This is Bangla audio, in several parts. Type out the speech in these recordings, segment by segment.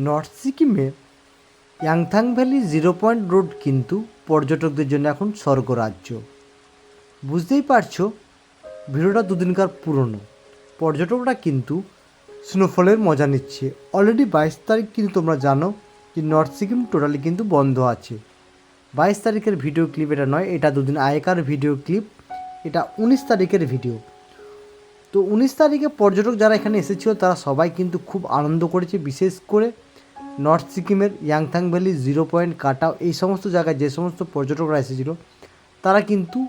নর্থ সিকিমে ইয়াংথাং ভ্যালি 0 পয়েন্ট রোড কিন্তু পর্যটকদের জন্য এখন স্বর্গরাজ্য। বুঝতেই পারছো ভিডিওটা দুদিনকার পুরনো। পর্যটকরা কিন্তু স্নোফলের মজা নিচ্ছে। অলরেডি 22 তারিখ কিন্তু তোমরা জানো যে নর্থ সিকিম টোটালি কিন্তু বন্ধ আছে। 22 তারিখের ভিডিও ক্লিপ এটা নয়, এটা দুদিন আগেকার ভিডিও ক্লিপ। এটা 19 তারিখের ভিডিও। তো 19 তারিখে পর্যটক যারা এখানে এসেছিল তারা সবাই কিন্তু খুব আনন্দ করেছে। বিশেষ করে নর্থ সিকিমের ইয়াংথাং ভ্যালি 0 পয়েন্ট কাটাও এই সমস্ত জায়গায় যে সমস্ত পর্যটকরা এসেছিলো তারা কিন্তু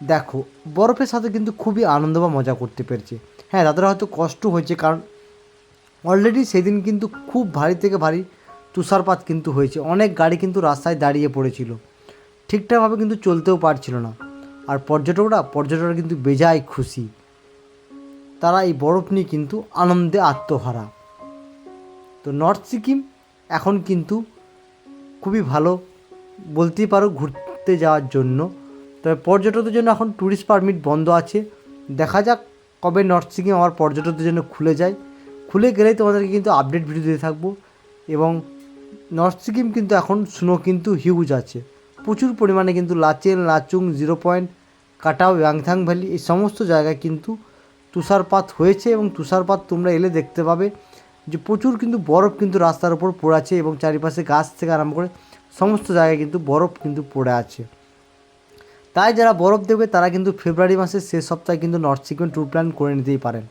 দেখো বরফের সাথে কিন্তু খুবই আনন্দ বা মজা করতে পেরেছে। হ্যাঁ, তাদের হয়তো কষ্ট হয়েছে, কারণ অলরেডি সেদিন কিন্তু খুব ভারী থেকে ভারী তুষারপাত কিন্তু হয়েছে। অনেক গাড়ি কিন্তু রাস্তায় দাঁড়িয়ে পড়েছিল, ঠিকঠাকভাবে কিন্তু চলতেও পারছিল না। আর পর্যটকরা কিন্তু বেজায় খুশি। তারা এই বরফ নিয়ে কিন্তু আনন্দে আত্মহারা। তো নর্থ সিকিম এখন কিন্তু খুবই ভালো বলতেই পারো ঘুরতে যাওয়ার জন্য। তবে পর্যটকদের জন্য এখন ট্যুরিস্ট পারমিট বন্ধ আছে। দেখা যাক কবে নর্থ সিকিম আবার পর্যটকদের জন্য খুলে যায়। খুলে গেলেই তোমাদেরকে কিন্তু আপডেট ভিডিও দিতে থাকবো। এবং নর্থ সিকিম কিন্তু এখন স্নো কিন্তু হিউজ আছে, প্রচুর পরিমাণে কিন্তু লাচেন, লাচুং, 0 পয়েন্ট কাটাও, ইয়াংথাং ভ্যালি এই সমস্ত জায়গায় কিন্তু তুষারপাত হয়েছে। এবং তুষারপাত তোমরা এলে দেখতে পাবে যে প্রচুর কিন্তু বরফ কিন্তু রাস্তার ওপর পড়ে আছে এবং চারিপাশে গাছ থেকে আরম্ভ করে সমস্ত জায়গায় কিন্তু বরফ কিন্তু পড়ে আছে। তাই যারা বরফ দেখবে তারা কিন্তু ফেব্রুয়ারি মাসের শেষ সপ্তাহে কিন্তু নর্থ সিকিম ট্যুর প্ল্যান করে নিতেই পারেন।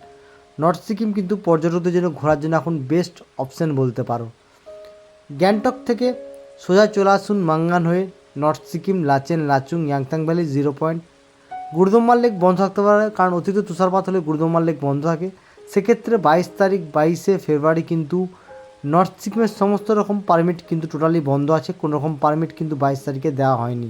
নর্থ সিকিম কিন্তু পর্যটকদের জন্য ঘোরার জন্য এখন বেস্ট অপশান বলতে পারো। গ্যাংটক থেকে সোজা চলে আসুন মাঙ্গান হয়ে north Sikkim, Lachen, Lachung, Yumthang valley, 0 point. Gurudongmar lake বন্ধ থাকতে পারে, কারণ অতিরিক্ত তুষারপাত হলে গুরুদম্বার লেক বন্ধ থাকে। সেক্ষেত্রে 22 তারিখ 22শে ফেব্রুয়ারি কিন্তু নর্থ সিকিমের সমস্ত রকম পারমিট কিন্তু টোটালি বন্ধ আছে। কোনো রকম পারমিট কিন্তু 22 তারিখে দেওয়া হয়নি।